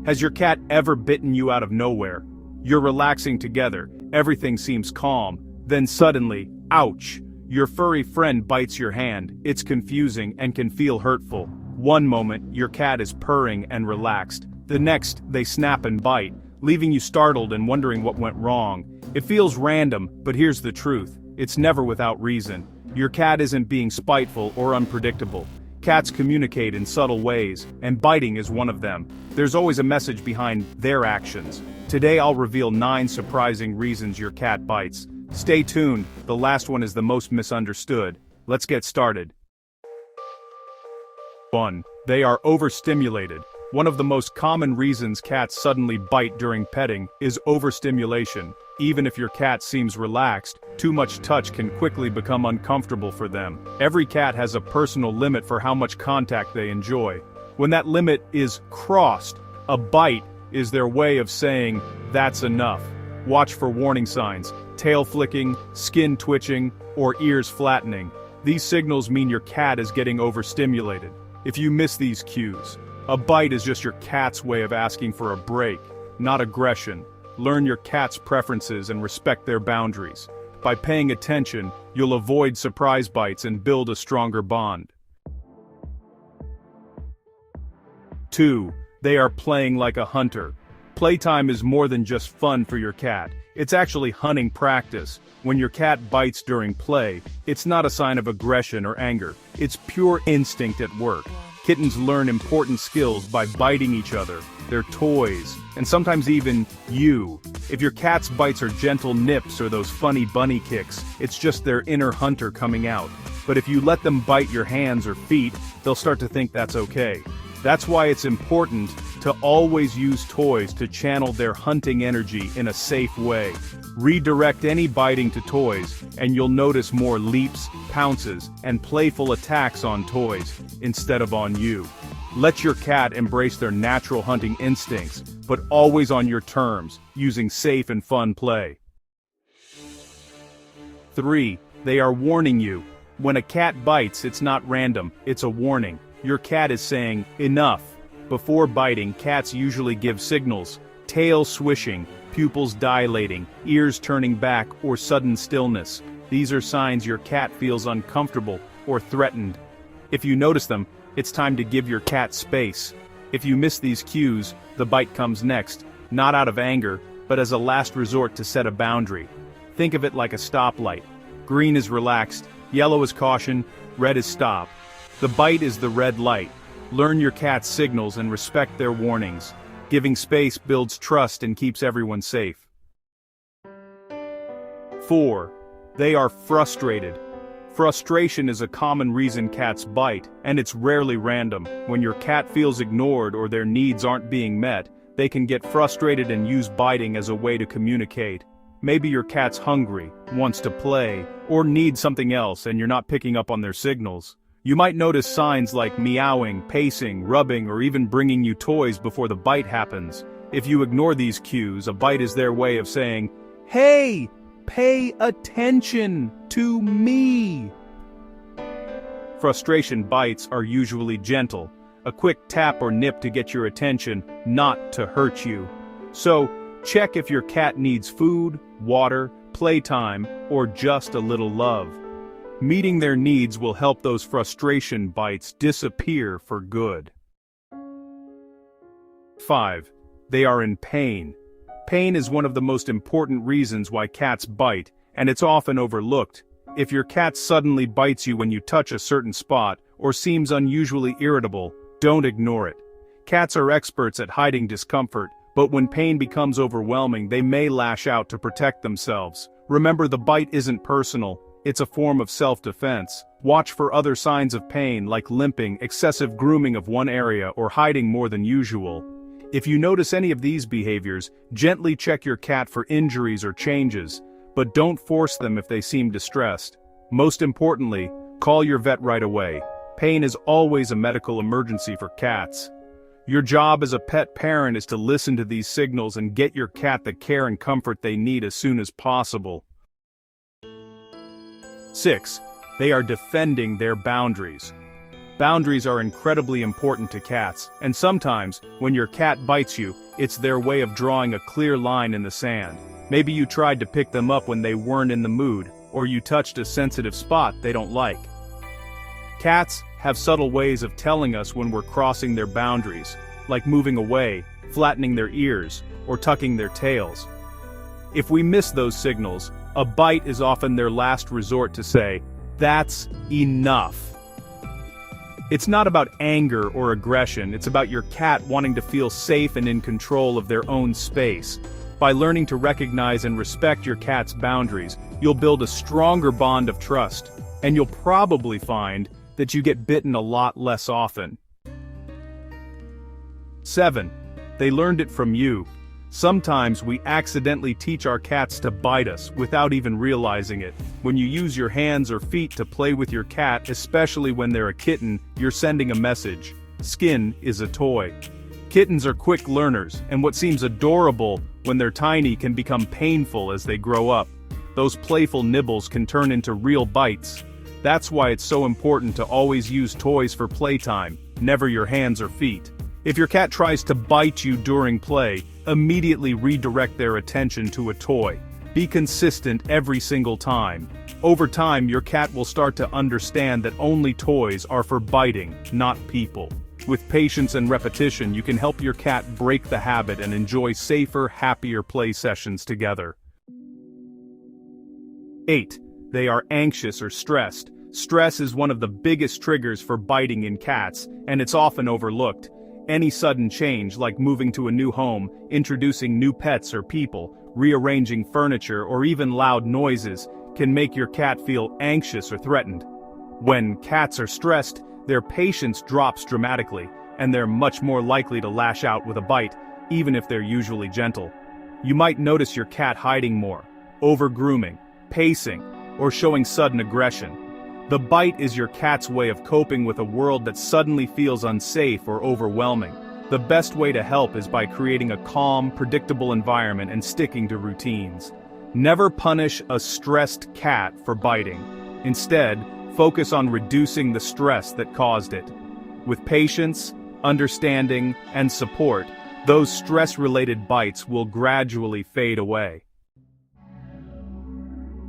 Has your cat ever bitten you out of nowhere? You're relaxing together, everything seems calm, then suddenly, ouch! Your furry friend bites your hand. It's confusing and can feel hurtful. One moment, your cat is purring and relaxed. The next, they snap and bite, leaving you startled and wondering what went wrong. It feels random, but here's the truth. It's never without reason. Your cat isn't being spiteful or unpredictable. Cats communicate in subtle ways, and biting is one of them. There's always a message behind their actions. Today I'll reveal 9 surprising reasons your cat bites. Stay tuned, the last one is the most misunderstood. Let's get started. 1. They are overstimulated. One of the most common reasons cats suddenly bite during petting is overstimulation. Even if your cat seems relaxed, too much touch can quickly become uncomfortable for them. Every cat has a personal limit for how much contact they enjoy. When that limit is crossed, a bite is their way of saying, "That's enough." Watch for warning signs: tail flicking, skin twitching, or ears flattening. These signals mean your cat is getting overstimulated. If you miss these cues, a bite is just your cat's way of asking for a break, not aggression. Learn your cat's preferences and respect their boundaries. By paying attention, you'll avoid surprise bites and build a stronger bond. 2. They are playing like a hunter. Playtime is more than just fun for your cat. It's actually hunting practice. When your cat bites during play, it's not a sign of aggression or anger. It's pure instinct at work. Kittens learn important skills by biting each other, their toys, and sometimes even you. If your cat's bites are gentle nips or those funny bunny kicks, it's just their inner hunter coming out. But if you let them bite your hands or feet, they'll start to think that's okay. That's why it's important to always use toys to channel their hunting energy in a safe way. Redirect any biting to toys, and you'll notice more leaps, pounces, and playful attacks on toys, instead of on you. Let your cat embrace their natural hunting instincts, but always on your terms, using safe and fun play. 3. They are warning you. When a cat bites, it's not random, it's a warning. Your cat is saying, "Enough." Before biting, cats usually give signals: tail swishing, pupils dilating, ears turning back, or sudden stillness. These are signs your cat feels uncomfortable or threatened. If you notice them, it's time to give your cat space. If you miss these cues, the bite comes next, not out of anger, but as a last resort to set a boundary. Think of it like a stoplight. Green is relaxed, yellow is caution, red is stop. The bite is the red light. Learn your cat's signals and respect their warnings. Giving space builds trust and keeps everyone safe. 4. They are frustrated. Frustration is a common reason cats bite, and it's rarely random. When your cat feels ignored or their needs aren't being met, they can get frustrated and use biting as a way to communicate. Maybe your cat's hungry, wants to play, or needs something else and you're not picking up on their signals. You might notice signs like meowing, pacing, rubbing, or even bringing you toys before the bite happens. If you ignore these cues, a bite is their way of saying, "Hey, pay attention to me." Frustration bites are usually gentle, a quick tap or nip to get your attention, not to hurt you. So, check if your cat needs food, water, playtime, or just a little love. Meeting their needs will help those frustration bites disappear for good. 5. They are in pain. Pain is one of the most important reasons why cats bite, and it's often overlooked. If your cat suddenly bites you when you touch a certain spot, or seems unusually irritable, don't ignore it. Cats are experts at hiding discomfort, but when pain becomes overwhelming, they may lash out to protect themselves. Remember, the bite isn't personal. It's a form of self-defense. Watch for other signs of pain like limping, excessive grooming of one area, or hiding more than usual. If you notice any of these behaviors, gently check your cat for injuries or changes, but don't force them if they seem distressed. Most importantly, call your vet right away. Pain is always a medical emergency for cats. Your job as a pet parent is to listen to these signals and get your cat the care and comfort they need as soon as possible. 6. They are defending their boundaries. Boundaries are incredibly important to cats, and sometimes, when your cat bites you, it's their way of drawing a clear line in the sand. Maybe you tried to pick them up when they weren't in the mood, or you touched a sensitive spot they don't like. Cats have subtle ways of telling us when we're crossing their boundaries, like moving away, flattening their ears, or tucking their tails. If we miss those signals, a bite is often their last resort to say, "That's enough." It's not about anger or aggression, it's about your cat wanting to feel safe and in control of their own space. By learning to recognize and respect your cat's boundaries, you'll build a stronger bond of trust, and you'll probably find that you get bitten a lot less often. 7. They learned it from you. Sometimes we accidentally teach our cats to bite us without even realizing it. When you use your hands or feet to play with your cat, especially when they're a kitten, you're sending a message. Skin is a toy. Kittens are quick learners, and what seems adorable when they're tiny can become painful as they grow up. Those playful nibbles can turn into real bites. That's why it's so important to always use toys for playtime, never your hands or feet. If your cat tries to bite you during play, immediately redirect their attention to a toy. Be consistent every single time. Over time, your cat will start to understand that only toys are for biting, not people. With patience and repetition, you can help your cat break the habit and enjoy safer, happier play sessions together. 8. They are anxious or stressed. Stress is one of the biggest triggers for biting in cats, and it's often overlooked. Any sudden change, like moving to a new home, introducing new pets or people, rearranging furniture, or even loud noises, can make your cat feel anxious or threatened. When cats are stressed, their patience drops dramatically, and they're much more likely to lash out with a bite, even if they're usually gentle. You might notice your cat hiding more, over-grooming, pacing, or showing sudden aggression. The bite is your cat's way of coping with a world that suddenly feels unsafe or overwhelming. The best way to help is by creating a calm, predictable environment and sticking to routines. Never punish a stressed cat for biting. Instead, focus on reducing the stress that caused it. With patience, understanding, and support, those stress-related bites will gradually fade away.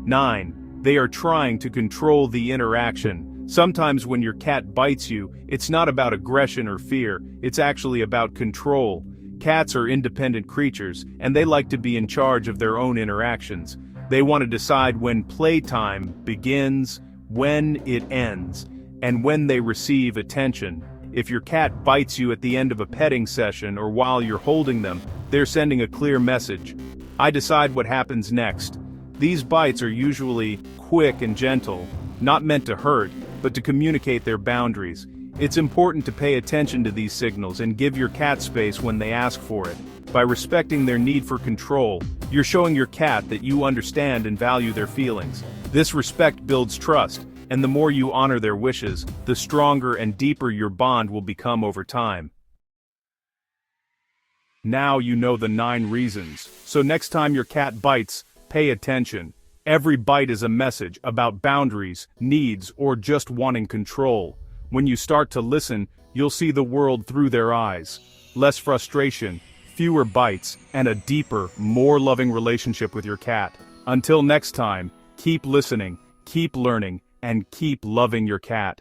9. They are trying to control the interaction. Sometimes when your cat bites you, it's not about aggression or fear, it's actually about control. Cats are independent creatures, and they like to be in charge of their own interactions. They want to decide when playtime begins, when it ends, and when they receive attention. If your cat bites you at the end of a petting session or while you're holding them, they're sending a clear message. I decide what happens next. These bites are usually quick and gentle, not meant to hurt, but to communicate their boundaries. It's important to pay attention to these signals and give your cat space when they ask for it. By respecting their need for control, you're showing your cat that you understand and value their feelings. This respect builds trust, and the more you honor their wishes, the stronger and deeper your bond will become over time. Now you know the 9 reasons, so next time your cat bites, pay attention. Every bite is a message about boundaries, needs, or just wanting control. When you start to listen, you'll see the world through their eyes. Less frustration, fewer bites, and a deeper, more loving relationship with your cat. Until next time, keep listening, keep learning, and keep loving your cat.